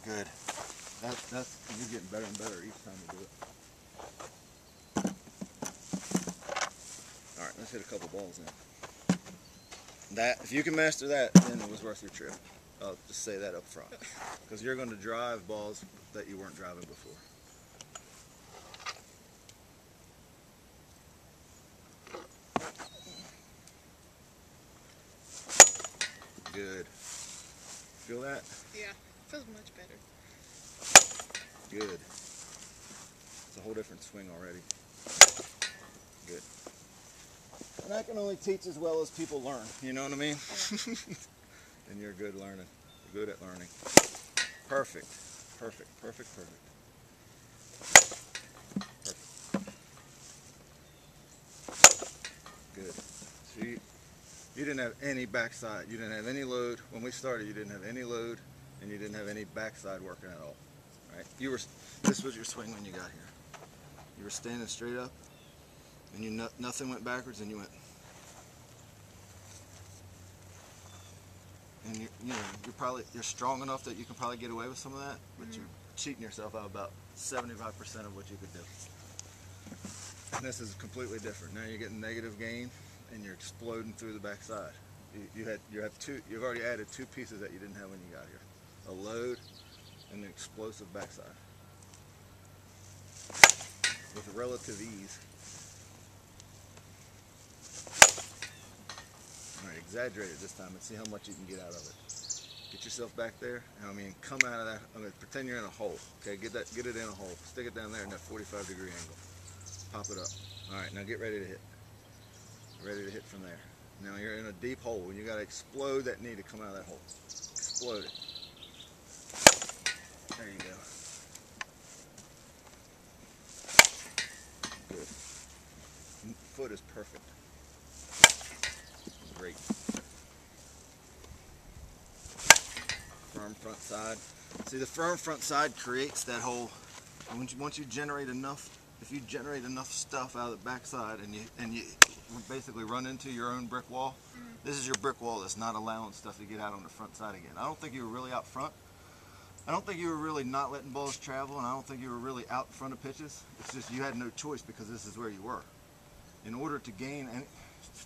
Good. That's you're getting better and better each time you do it. All right, let's hit a couple balls in. That, if you can master that, then it was worth your trip. I'll just say that up front, because you're going to drive balls that you weren't driving before. Good. Feel that? Yeah, feels much better. Good. It's a whole different swing already. Good. And I can only teach as well as people learn, you know what I mean? Yeah. And you're good learning. You're good at learning. Perfect. Perfect. Perfect. Perfect. Perfect. Good. So you didn't have any backside. You didn't have any load. When we started, you didn't have any load, and you didn't have any backside working at all. Right? This was your swing when you got here. You were standing straight up, and nothing went backwards, and you went. And you're strong enough that you can probably get away with some of that, but you're cheating yourself out about 75% of what you could do. And this is completely different. Now you're getting negative gain, and you're exploding through the backside. You've already added two pieces that you didn't have when you got here: a load and an explosive backside with relative ease. All right, exaggerate it this time and see how much you can get out of it. Get yourself back there, and I mean, come out of that. I mean, pretend you're in a hole. Okay, get it in a hole. Stick it down there in that 45-degree angle. Pop it up. All right, now get ready to hit. Ready to hit from there. Now you're in a deep hole, and you got to explode that knee to come out of that hole. Explode it. There you go. Good. Foot is perfect. Great. Firm front side. See, the firm front side creates that whole. Once you generate enough, if you generate enough stuff out of the backside, and you basically run into your own brick wall. This is your brick wall that's not allowing stuff to get out on the front side again. I don't think you were really out front. I don't think you were really not letting balls travel, and I don't think you were really out in front of pitches. It's just you had no choice because this is where you were. In order to gain and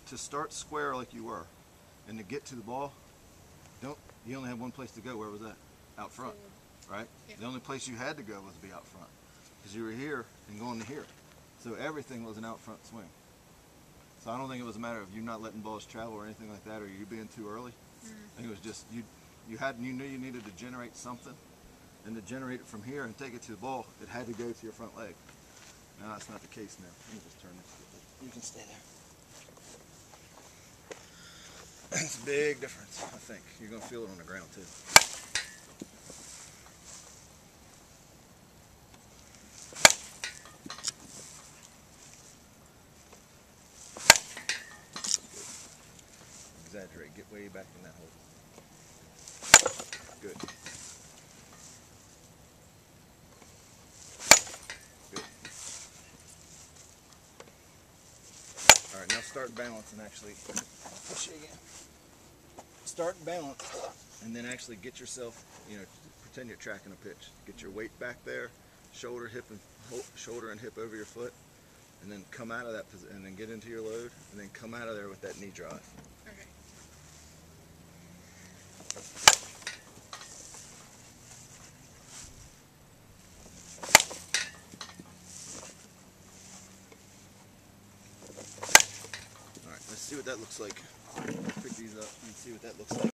to start square like you were, and to get to the ball, you only had one place to go. Where was that? Out front, right? Yeah. The only place you had to go was to be out front, because you were here and going to here. So everything was an out front swing. So I don't think it was a matter of you not letting balls travel or anything like that, or you being too early. I think it was just you knew you needed to generate something, and to generate it from here and take it to the ball, it had to go to your front leg. No, that's not the case now. Let me just turn this. You can stay there. It's a big difference, I think. You're going to feel it on the ground too. Exaggerate. Get way back in that hole. Good. Good. All right, now start balance and actually push it again. Start balance, and then actually get yourself, pretend you're tracking a pitch. Get your weight back there, shoulder and hip over your foot, and then come out of that position, and then get into your load, and then come out of there with that knee drive. Okay. All right, let's see what that looks like. Pick these up and see what that looks like.